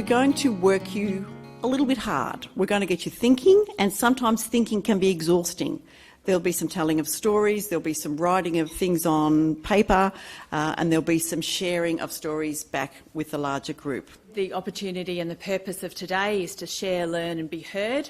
we're going to work you a little bit hard. We're going to get you thinking, and sometimes thinking can be exhausting. There'll be some telling of stories, there'll be some writing of things on paper, and there'll be some sharing of stories back with the larger group. The opportunity and the purpose of today is to share, learn and be heard,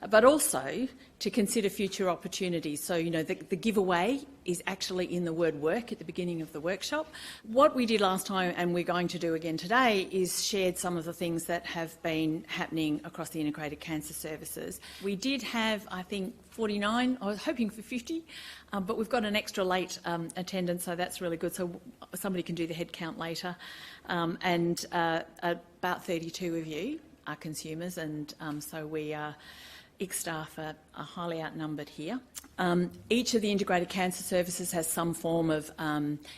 but also to consider future opportunities. So, you know, the giveaway is actually in the word work at the beginning of the workshop. What we did last time, and we're going to do again today, is shared some of the things that have been happening across the integrated cancer services. We did have, I think, 49, I was hoping for 50, but we've got an extra late attendance, so that's really good. So somebody can do the head count later. And about 32 of you are consumers, and so we are ICS staff are highly outnumbered here. Each of the integrated cancer services has some form of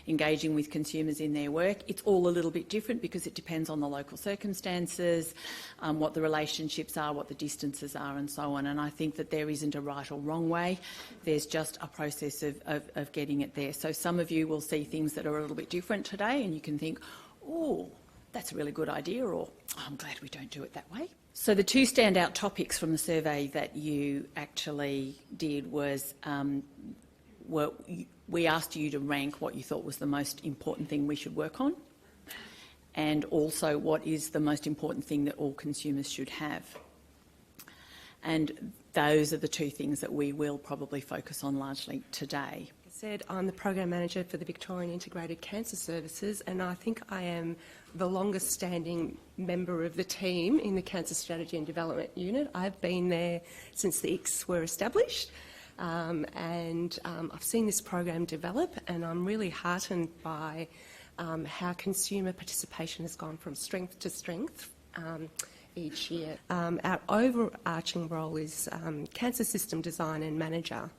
engaging with consumers in their work. It's all a little bit different because it depends on the local circumstances, what the relationships are, what the distances are and so on. And I think that there isn't a right or wrong way. There's just a process of getting it there. So some of you will see things that are a little bit different today and you can think, oh, that's a really good idea, or oh, I'm glad we don't do it that way. So the two standout topics from the survey that you actually did was we asked you to rank what you thought was the most important thing we should work on, and also what is the most important thing that all consumers should have. And those are the two things that we will probably focus on largely today. Said, I'm the Program Manager for the Victorian Integrated Cancer Services, and I think I am the longest standing member of the team in the Cancer Strategy and Development Unit. I've been there since the ICS were established, and I've seen this program develop, and I'm really heartened by how consumer participation has gone from strength to strength each year. Our overarching role is Cancer System Design and Manager.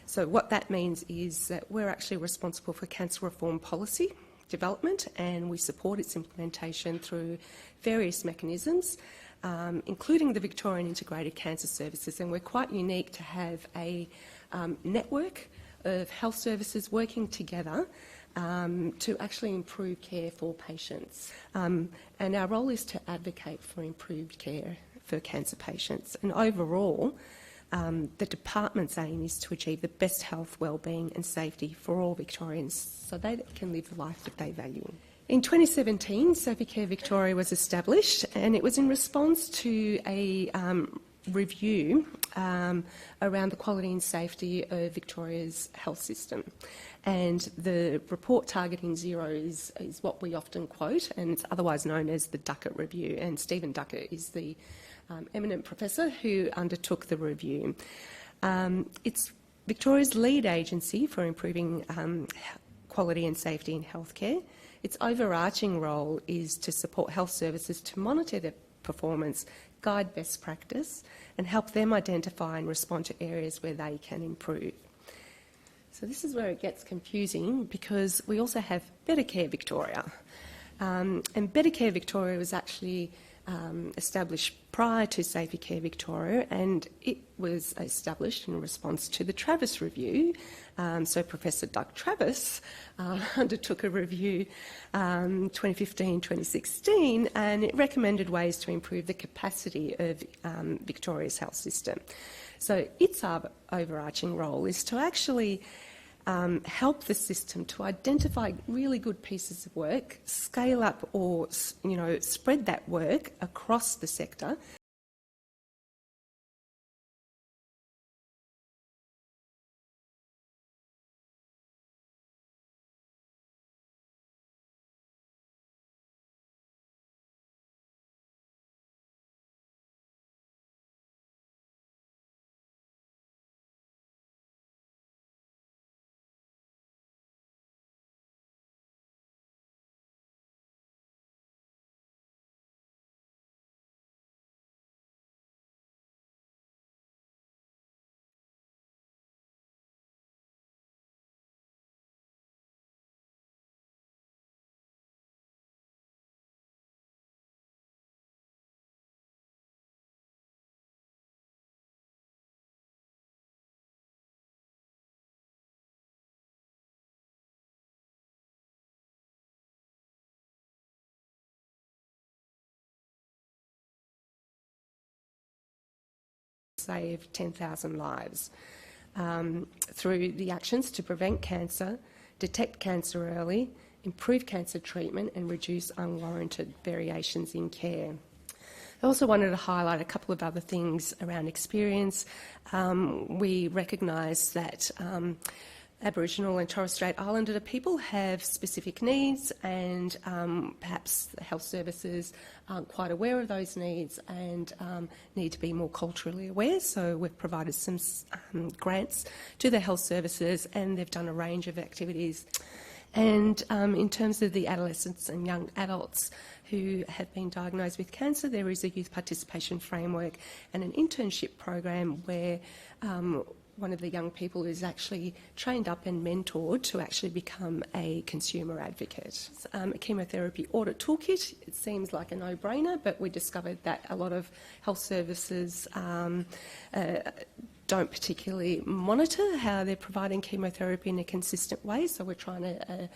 So what that means is that we're actually responsible for cancer reform policy development, and we support its implementation through various mechanisms, including the Victorian Integrated Cancer Services. And we're quite unique to have a network of health services working together to actually improve care for patients. And our role is to advocate for improved care for cancer patients. And overall, the department's aim is to achieve the best health, wellbeing and safety for all Victorians so they can live the life that they value. In 2017, SafeCare Victoria was established, and it was in response to a review around the quality and safety of Victoria's health system. And the report targeting zero is what we often quote, and it's otherwise known as the Duckett Review. And Stephen Duckett is the eminent professor who undertook the review. It's Victoria's lead agency for improving quality and safety in healthcare. Its overarching role is to support health services to monitor their performance, guide best practice and help them identify and respond to areas where they can improve. So this is where it gets confusing, because we also have Better Care Victoria. And Better Care Victoria was actually established prior to SafeCare Victoria, and it was established in response to the Travis Review. So Professor Doug Travis undertook a review 2015-2016, and it recommended ways to improve the capacity of Victoria's health system. So its overarching role is to actually help the system to identify really good pieces of work, scale up or spread that work across the sector save 10,000 lives through the actions to prevent cancer, detect cancer early, improve cancer treatment and reduce unwarranted variations in care. I also wanted to highlight a couple of other things around experience. We recognise that Aboriginal and Torres Strait Islander people have specific needs, and perhaps the health services aren't quite aware of those needs and need to be more culturally aware. So we've provided some grants to the health services, and they've done a range of activities. And in terms of the adolescents and young adults who have been diagnosed with cancer, there is a youth participation framework and an internship program where one of the young people is actually trained up and mentored to actually become a consumer advocate. A chemotherapy audit toolkit, it seems like a no-brainer, but we discovered that a lot of health services don't particularly monitor how they're providing chemotherapy in a consistent way, so we're trying to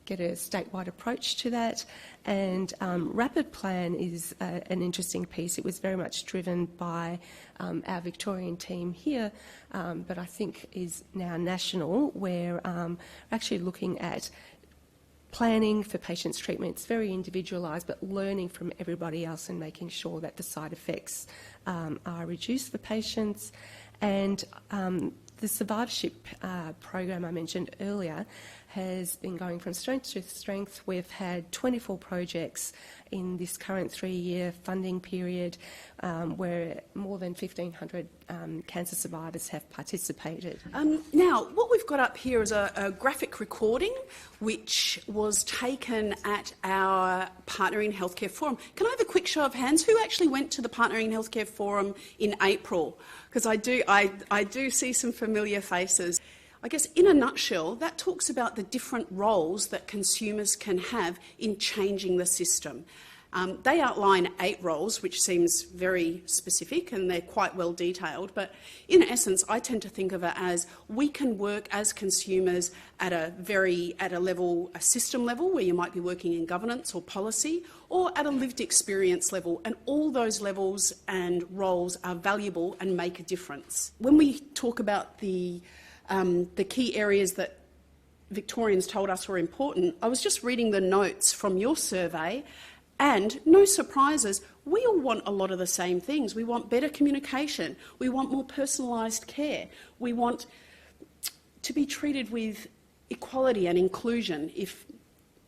get a statewide approach to that. And Rapid Plan is an interesting piece. It was very much driven by our Victorian team here, but I think is now national, where we're actually looking at planning for patients' treatment. It's very individualised, but learning from everybody else and making sure that the side effects are reduced for patients. And the survivorship program I mentioned earlier has been going from strength to strength. We've had 24 projects in this current 3-year funding period where more than 1,500 cancer survivors have participated. Now, what we've got up here is a graphic recording which was taken at our Partnering Healthcare Forum. Can I have a quick show of hands? Who actually went to the Partnering Healthcare Forum in April? Because I do see some familiar faces. I guess in a nutshell, that talks about the different roles that consumers can have in changing the system. They outline 8 roles, which seems very specific, and they're quite well detailed. But in essence, I tend to think of it as we can work as consumers at a system level, where you might be working in governance or policy, or at a lived experience level. And all those levels and roles are valuable and make a difference. When we talk about the key areas that Victorians told us were important, I was just reading the notes from your survey, and no surprises, we all want a lot of the same things. We want better communication, we want more personalised care, we want to be treated with equality and inclusion, if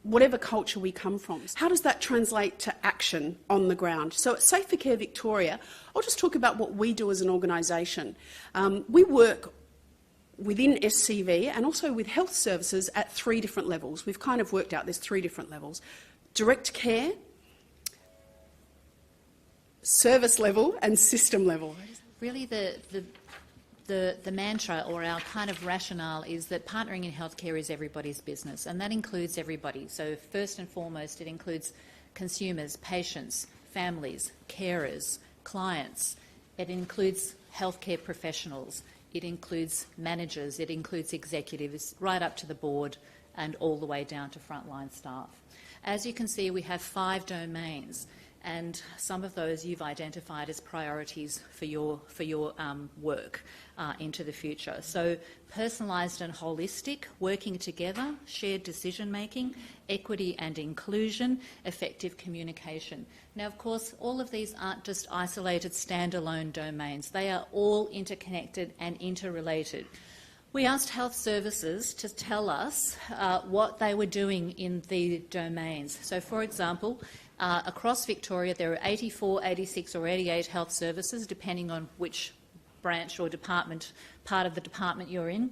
whatever culture we come from. How does that translate to action on the ground? So at Safer Care Victoria, I'll just talk about what we do as an organisation. We work within SCV and also with health services at 3 different levels. We've kind of worked out there's 3 different levels: direct care, service level and system level. Really the mantra or our kind of rationale is that partnering in healthcare is everybody's business, and that includes everybody. So first and foremost, it includes consumers, patients, families, carers, clients. It includes healthcare professionals. It includes managers. It includes executives, right up to the board and all the way down to frontline staff. As you can see, we have 5 domains, and some of those you've identified as priorities for your work into the future. So personalised and holistic, working together, shared decision-making, equity and inclusion, effective communication. Now, of course, all of these aren't just isolated standalone domains. They are all interconnected and interrelated. We asked health services to tell us what they were doing in the domains. So, for example, across Victoria there are 84, 86 or 88 health services, depending on which branch or department, part of the department you're in.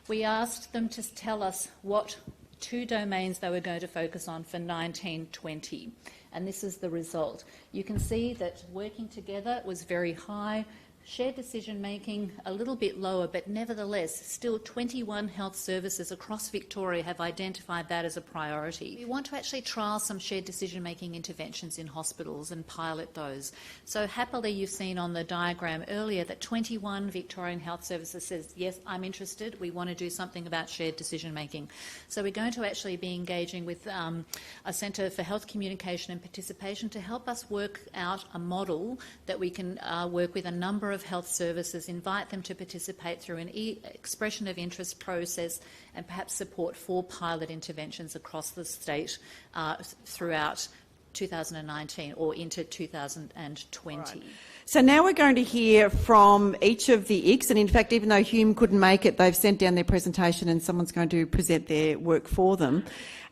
We asked them to tell us what 2 domains they were going to focus on for 1920, and this is the result. You can see that working together was very high, shared decision-making a little bit lower, but nevertheless, still 21 health services across Victoria have identified that as a priority. We want to actually trial some shared decision-making interventions in hospitals and pilot those. So happily, you've seen on the diagram earlier that 21 Victorian health services says, yes, I'm interested, we want to do something about shared decision-making. So we're going to actually be engaging with a Centre for Health Communication and Participation to help us work out a model that we can work with a number of health services, invite them to participate through an expression of interest process, and perhaps support 4 pilot interventions across the state throughout 2019 or into 2020. Right. So now we're going to hear from each of the ICS, and in fact, even though Hume couldn't make it, they've sent down their presentation and someone's going to present their work for them.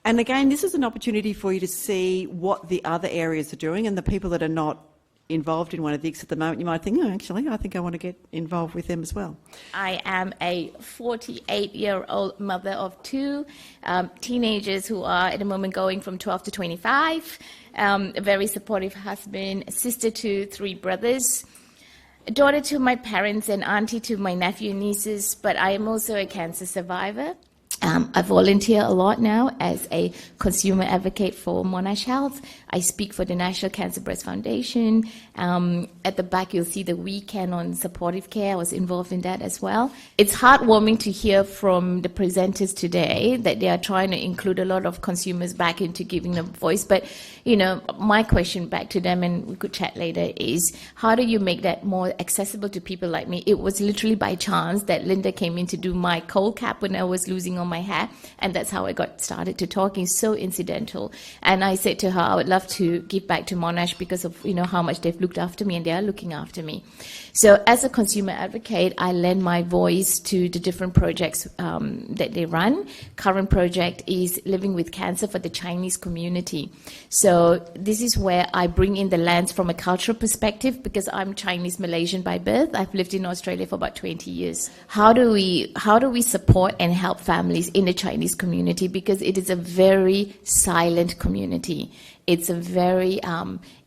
And again, this is an opportunity for you to see what the other areas are doing, and the people that are not involved in one of the ICS at the moment, you might think, oh, actually, I think I want to get involved with them as well. I am a 48-year-old mother of 2 teenagers who are at the moment going from 12 to 25, a very supportive husband, a sister to 3 brothers, a daughter to my parents, and auntie to my nephew and nieces, but I am also a cancer survivor. I volunteer a lot now as a consumer advocate for Monash Health. I speak for the National Cancer Breast Foundation. At the back, you'll see the weekend on supportive care. I was involved in that as well. It's heartwarming to hear from the presenters today that they are trying to include a lot of consumers back into giving them a voice. But, you know, my question back to them, and we could chat later, is how do you make that more accessible to people like me? It was literally by chance that Linda came in to do my cold cap when I was losing all my hair, and that's how I got started to talking. So incidental. And I said to her, I would love to give back to Monash because of, you know, how much they've looked after me, and they are looking after me. So as a consumer advocate, I lend my voice to the different projects that they run. Current project is Living with Cancer for the Chinese community. So this is where I bring in the lens from a cultural perspective, because I'm Chinese Malaysian by birth. I've lived in Australia for about 20 years. How do we support and help families in the Chinese community? Because it is a very silent community. It's a very,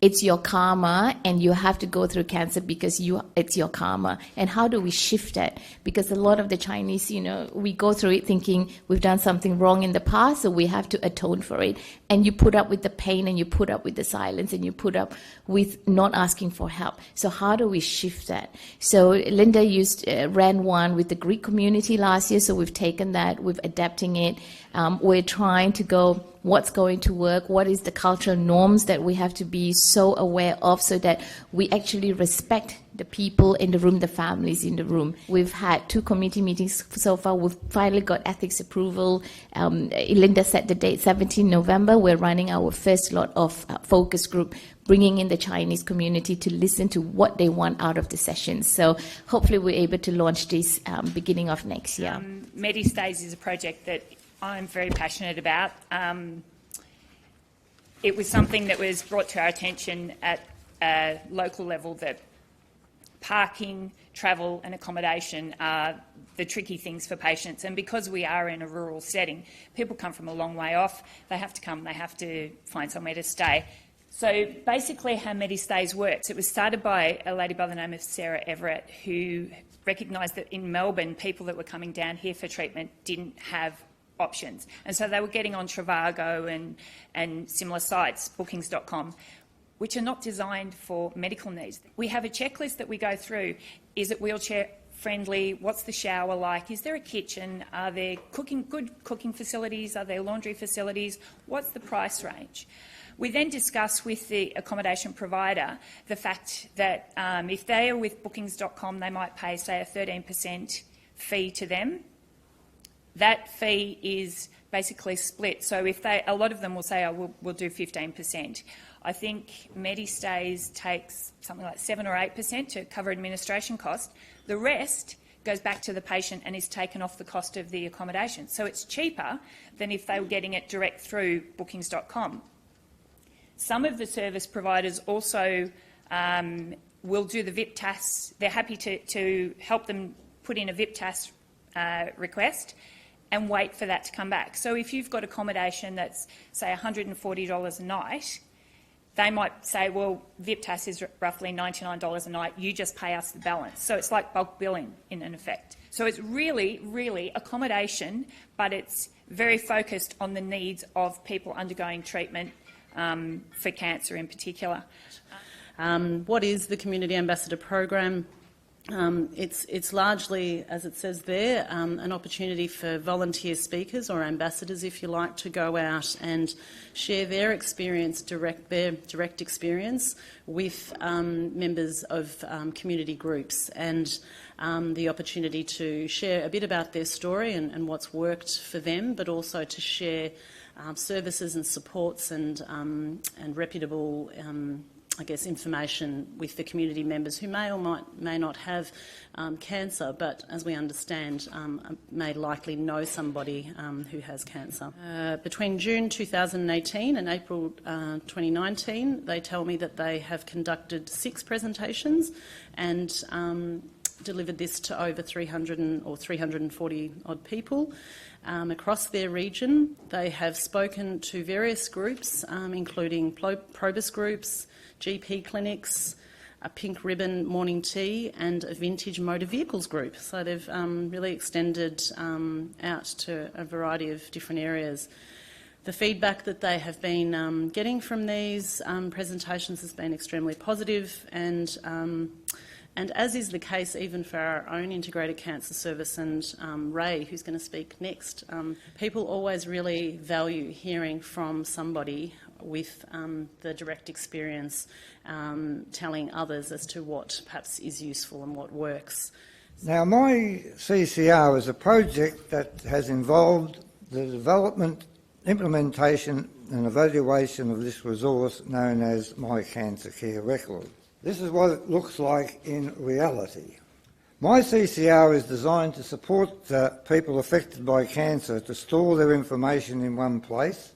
it's your karma, and you have to go through cancer because it's your karma. And how do we shift that? Because a lot of the Chinese, you know, we go through it thinking we've done something wrong in the past, so we have to atone for it. And you put up with the pain, and you put up with the silence, and you put up with not asking for help. So how do we shift that? So Linda ran one with the Greek community last year, so we've taken that, we're adapting it. We're trying to go, what's going to work, what is the cultural norms that we have to be so aware of, so that we actually respect the people in the room, the families in the room. We've had 2 committee meetings so far. We've finally got ethics approval. Linda set the date, 17 November. We're running our first lot of focus group, bringing in the Chinese community to listen to what they want out of the sessions. So hopefully we're able to launch this beginning of next year. MediStays is a project that I'm very passionate about. It was something that was brought to our attention at a local level, that parking, travel and accommodation are the tricky things for patients. And because we are in a rural setting, people come from a long way off. They have to come, they have to find somewhere to stay. So basically how MediStays works, it was started by a lady by the name of Sarah Everett, who recognised that in Melbourne, people that were coming down here for treatment didn't have options. And so they were getting on Trivago and similar sites, bookings.com, which are not designed for medical needs. We have a checklist that we go through. Is it wheelchair friendly? What's the shower like? Is there a kitchen? Are there good cooking facilities? Are there laundry facilities? What's the price range? We then discuss with the accommodation provider the fact that if they are with bookings.com, they might pay, say, a 13% fee to them. That fee is basically split. So if a lot of them will say, oh, we'll do 15%. I think MediStays takes something like 7 or 8% to cover administration cost. The rest goes back to the patient and is taken off the cost of the accommodation. So it's cheaper than if they were getting it direct through bookings.com. Some of the service providers also will do the VIPTAS. They're happy to help them put in a VIPTAS request and wait for that to come back. So if you've got accommodation that's, say, $140 a night, they might say, well, VIPTAS is roughly $99 a night, you just pay us the balance. So it's like bulk billing in effect. So it's really, really accommodation, but it's very focused on the needs of people undergoing treatment for cancer in particular. What is the Community Ambassador Program? It's largely, as it says there, an opportunity for volunteer speakers or ambassadors, if you like, to go out and share their experience, their direct experience with members of community groups, and the opportunity to share a bit about their story and what's worked for them, but also to share services and supports and reputable information with the community members who may or may not have cancer, but as we understand, may likely know somebody who has cancer. Between June 2018 and April 2019, they tell me that they have conducted 6 presentations and delivered this to over 340 odd people across their region. They have spoken to various groups, including Probus groups, GP clinics, a Pink Ribbon morning tea and a vintage motor vehicles group. So they've really extended out to a variety of different areas. The feedback that they have been getting from these presentations has been extremely positive, and as is the case even for our own integrated cancer service, and Ray, who's going to speak next, people always really value hearing from somebody with the direct experience, telling others as to what perhaps is useful and what works. Now, my CCR is a project that has involved the development, implementation and evaluation of this resource known as My Cancer Care Record. This is what it looks like in reality. My CCR is designed to support people affected by cancer to store their information in one place,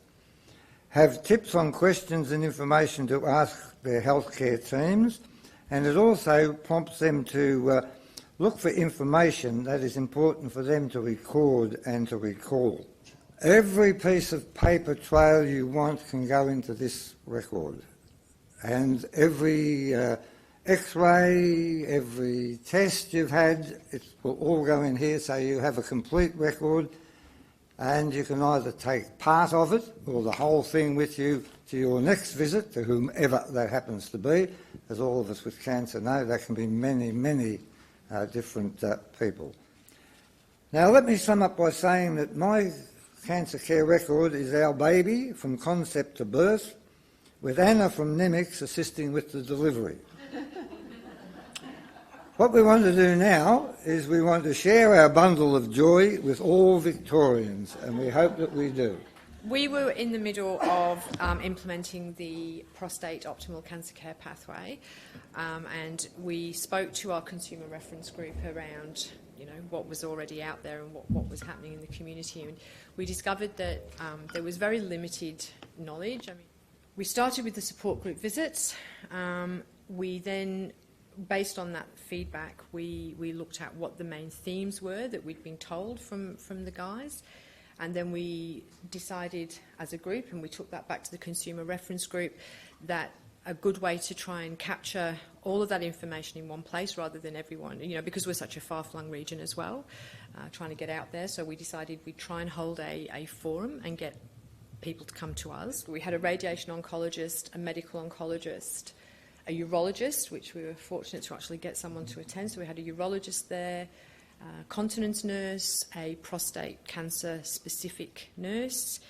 have tips on questions and information to ask their healthcare teams, and it also prompts them to look for information that is important for them to record and to recall. Every piece of paper trail you want can go into this record, and every X-ray, every test you've had, it will all go in here, so you have a complete record, and you can either take part of it or the whole thing with you to your next visit, to whomever that happens to be. As all of us with cancer know, that can be many, many different people. Now, let me sum up by saying that My Cancer Care Record is our baby from concept to birth, with Anna from NEMICS assisting with the delivery. What we want to do now is we want to share our bundle of joy with all Victorians, and we hope that we do. We were in the middle of implementing the prostate optimal cancer care pathway, and we spoke to our consumer reference group around what was already out there and what was happening in the community. And we discovered that there was very limited knowledge. I mean, we started with the support group visits. We then, based on that feedback, we looked at what the main themes were that we'd been told from the guys, and then we decided as a group, and we took that back to the consumer reference group, that a good way to try and capture all of that information in one place rather than everyone, because we're such a far-flung region as well, trying to get out there. So we decided we'd try and hold a forum and get people to come to us. We had a radiation oncologist, a medical oncologist, a urologist, which we were fortunate to actually get someone to attend. So we had a urologist there, a continence nurse, a prostate cancer specific nurse,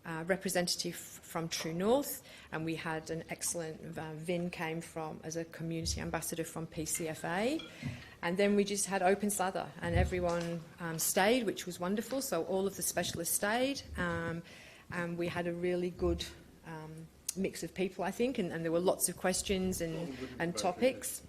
a representative from True North, and we had an excellent, Vin came from as a community ambassador from PCFA. And then we just had open slather, and everyone stayed, which was wonderful. So all of the specialists stayed, and we had a really good mix of people, I think, and there were lots of questions and topics.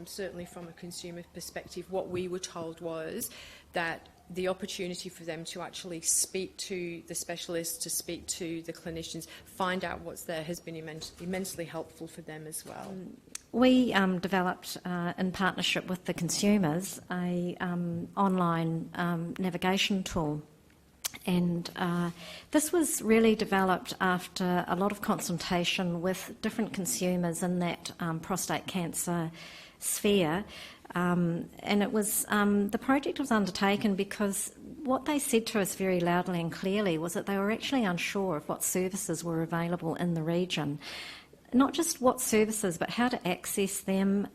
Certainly from a consumer perspective, what we were told was that the opportunity for them to actually speak to the specialists, to speak to the clinicians, find out what's there, has been immensely helpful for them as well. We developed, in partnership with the consumers, a online navigation tool. And this was really developed after a lot of consultation with different consumers in that prostate cancer sphere. And it was the project was undertaken because what they said to us very loudly and clearly was that they were actually unsure of what services were available in the region. not just what services, but how to access them,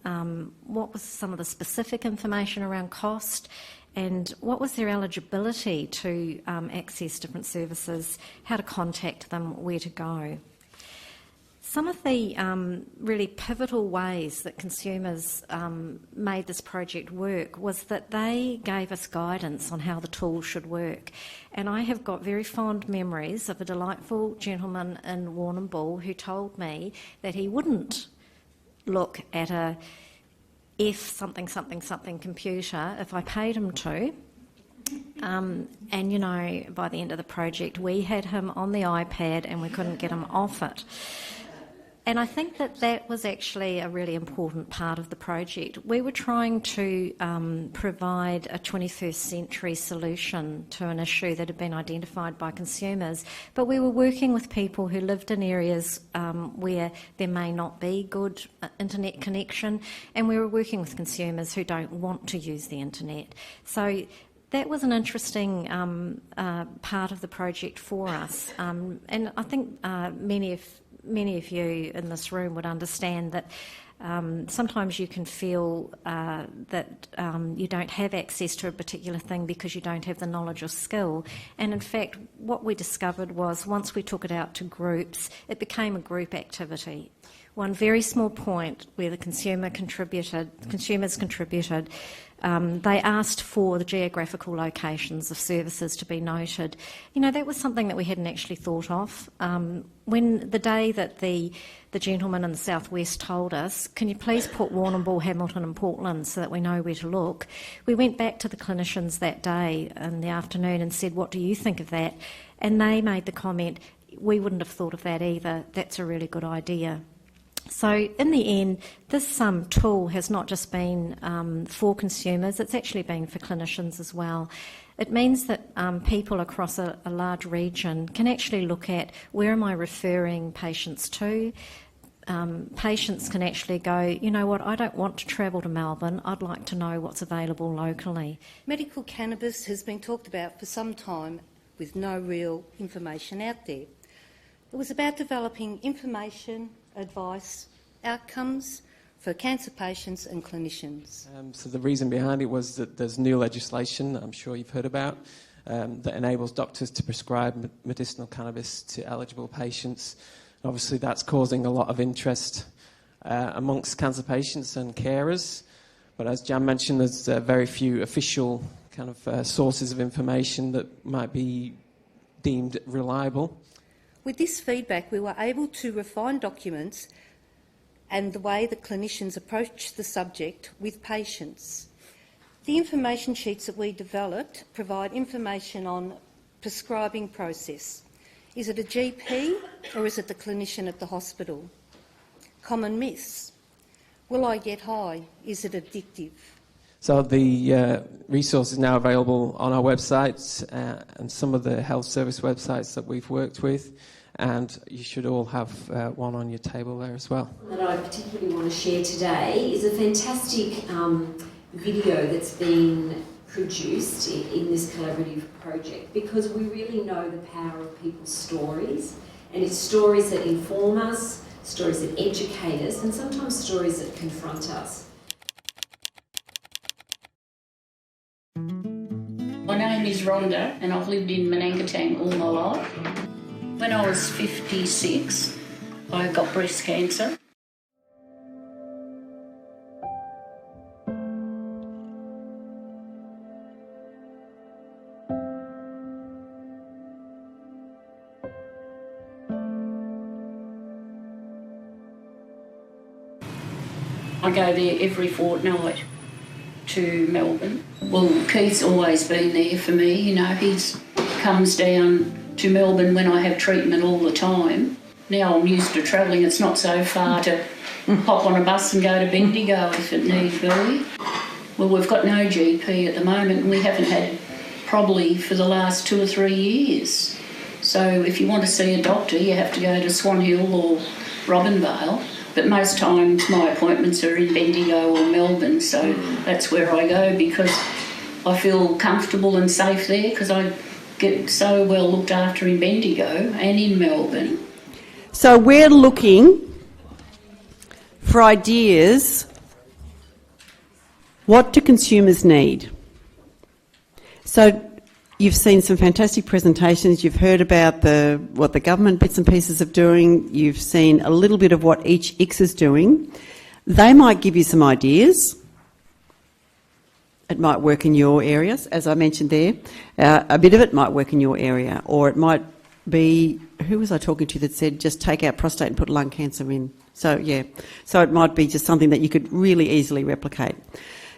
what was some of the specific information around cost, and what was their eligibility to access different services, how to contact them, where to go. Some of the really pivotal ways that consumers made this project work was that they gave us guidance on how the tool should work. And I have got very fond memories of a delightful gentleman in Warrnambool who told me that he wouldn't look at a F something something something computer if I paid him to. And, you know, by the end of the project, we had him on the iPad and we couldn't get him off it. And I think that that was actually a really important part of the project. We were trying to provide a 21st century solution to an issue that had been identified by consumers, but we were working with people who lived in areas where there may not be good internet connection, and we were working with consumers who don't want to use the internet. So that was an interesting part of the project for us, and I think many of you in this room would understand that sometimes you can feel that you don't have access to a particular thing because you don't have the knowledge or skill. And in fact, what we discovered was once we took it out to groups, it became a group activity. One very small point where the consumers contributed, they asked for the geographical locations of services to be noted. You know, that was something that we hadn't actually thought of. When the day that the gentleman in the southwest told us, can you please put Warrnambool, Hamilton and Portland so that we know where to look, we went back to the clinicians that day in the afternoon and said, what do you think of that? And they made the comment, we wouldn't have thought of that either, that's a really good idea. So in the end, this tool has not just been for consumers, it's actually been for clinicians as well. It means that people across a large region can actually look at where am I referring patients to. Patients can actually go, you know what, I don't want to travel to Melbourne, I'd like to know what's available locally. Medical cannabis has been talked about for some time with no real information out there. It was about developing information, advice, outcomes for cancer patients and clinicians. So the reason behind it was that there's new legislation that I'm sure you've heard about that enables doctors to prescribe medicinal cannabis to eligible patients. And obviously that's causing a lot of interest amongst cancer patients and carers. But as Jan mentioned, there's very few official kind of sources of information that might be deemed reliable. With this feedback, we were able to refine documents and the way that clinicians approach the subject with patients. The information sheets that we developed provide information on prescribing process. Is it a GP or is it the clinician at the hospital? Common myths. Will I get high? Is it addictive? So the resource is now available on our website and some of the health service websites that we've worked with, and you should all have one on your table there as well. That I particularly want to share today is a fantastic video that's been produced in this collaborative project, because we really know the power of people's stories, and it's stories that inform us, stories that educate us, and sometimes stories that confront us. My name is Rhonda and I've lived in Manangatang all my life. When I was 56, I got breast cancer. I go there every fortnight to Melbourne. Well, Keith's always been there for me, you know, he comes down to Melbourne when I have treatment all the time. Now I'm used to travelling, it's not so far to hop on a bus and go to Bendigo if it need be. Well, we've got no GP at the moment and we haven't had probably for the last 2 or 3 years. So if you want to see a doctor, you have to go to Swan Hill or Robinvale. But most times my appointments are in Bendigo or Melbourne, so that's where I go because I feel comfortable and safe there because I get so well looked after in Bendigo and in Melbourne. So we're looking for ideas. What do consumers need? So you've seen some fantastic presentations. You've heard about what the government bits and pieces are doing. You've seen a little bit of what each ICS is doing. They might give you some ideas. It might work in your areas, as I mentioned there. A bit of it might work in your area, or it might be, who was I talking to that said just take out prostate and put lung cancer in? So, yeah. So it might be just something that you could really easily replicate.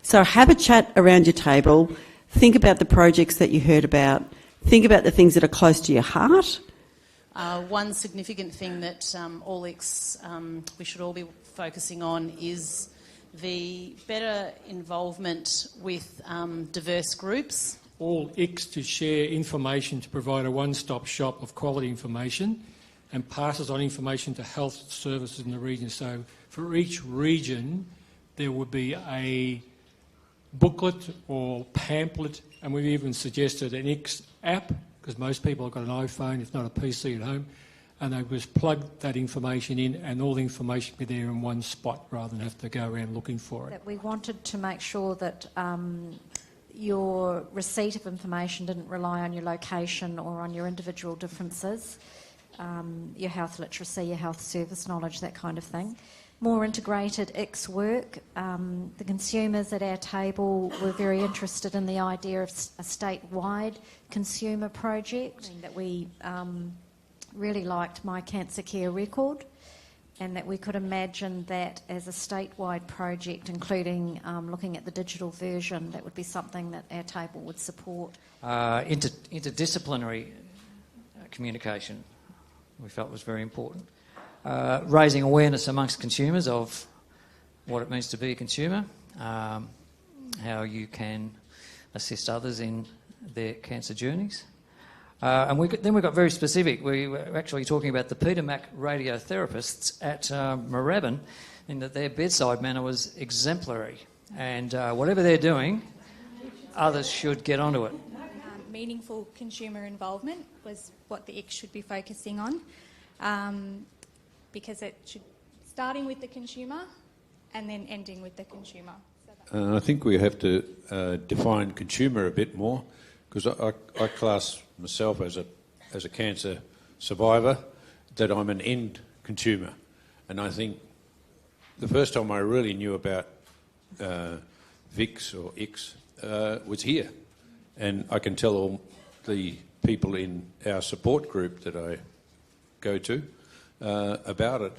So have a chat around your table. Think about the projects that you heard about. Think about the things that are close to your heart. One significant thing that we should all be focusing on is the better involvement with diverse groups. All ICS to share information to provide a one-stop shop of quality information and passes on information to health services in the region. So for each region there would be a booklet or pamphlet, and we've even suggested an ICS app, because most people have got an iPhone, if not a PC at home, and they just plug that information in and all the information be there in one spot rather than have to go around looking for it. That we wanted to make sure that your receipt of information didn't rely on your location or on your individual differences, your health literacy, your health service knowledge, that kind of thing. More integrated ICS work. The consumers at our table were very interested in the idea of a statewide consumer project, that we really liked My Cancer Care Record, and that we could imagine that as a statewide project, including looking at the digital version, that would be something that our table would support. Interdisciplinary communication we felt was very important. Raising awareness amongst consumers of what it means to be a consumer, how you can assist others in their cancer journeys. And then we got very specific. We were actually talking about the Peter Mac radiotherapists at Moorabbin, in that their bedside manner was exemplary. And whatever they're doing, others should get onto it. Meaningful consumer involvement was what the ICS should be focusing on, because it should starting with the consumer and then ending with the consumer. I think we have to define consumer a bit more, because I class myself as a cancer survivor, that I'm an end consumer. And I think the first time I really knew about VICS or ICS was here. And I can tell all the people in our support group that I go to about it.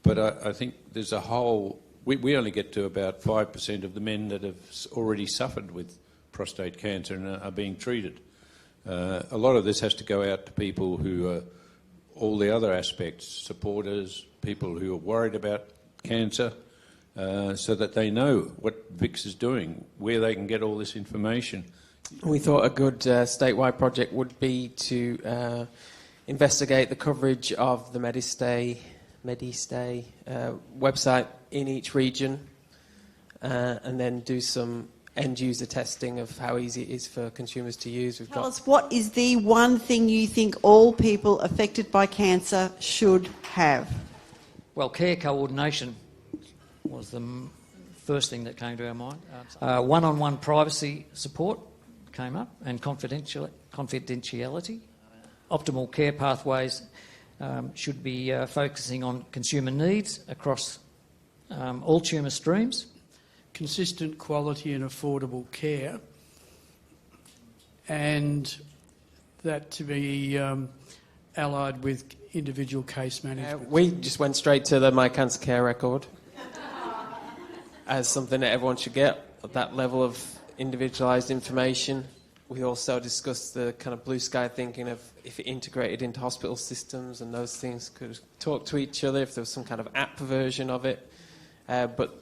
But I think there's a whole... We only get to about 5% of the men that have already suffered with prostate cancer and are being treated. A lot of this has to go out to people who are all the other aspects, supporters, people who are worried about cancer, so that they know what VICS is doing, where they can get all this information. We thought a good statewide project would be to investigate the coverage of the Medistay website in each region, and then do some end-user testing of how easy it is for consumers to use. Tell us, what is the one thing you think all people affected by cancer should have? Well, care coordination was the first thing that came to our mind. One-on-one privacy support came up, and confidentiality. Optimal care pathways should be focusing on consumer needs across all tumour streams. Consistent quality and affordable care, and that to be allied with individual case management. We just went straight to the My Cancer Care Record as something that everyone should get, at that level of individualised information. We also discussed the kind of blue sky thinking of if it integrated into hospital systems and those things could talk to each other, if there was some kind of app version of it. But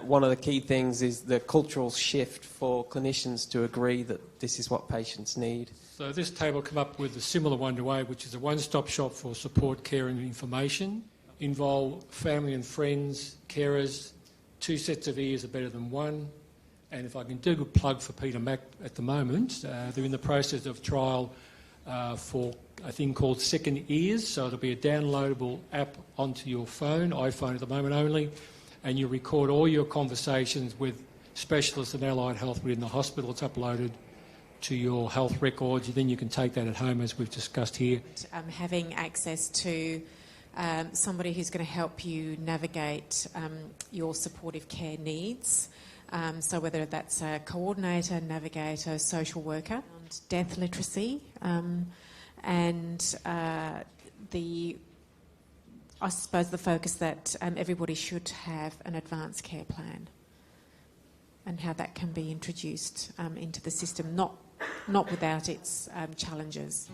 one of the key things is the cultural shift for clinicians to agree that this is what patients need. So this table came up with a similar one to A, which is a one-stop shop for support, care and information. Involve family and friends, carers. 2 sets of ears are better than one. And if I can do a good plug for Peter Mac at the moment, they're in the process of trial for a thing called Second Ears. So it'll be a downloadable app onto your phone, iPhone at the moment only, and you record all your conversations with specialists in allied health within the hospital. It's uploaded to your health records. Then you can take that at home, as we've discussed here. Having access to somebody who's going to help you navigate your supportive care needs. So whether that's a coordinator, navigator, social worker, and death literacy, and I suppose the focus that everybody should have an advanced care plan, and how that can be introduced into the system, not without its challenges.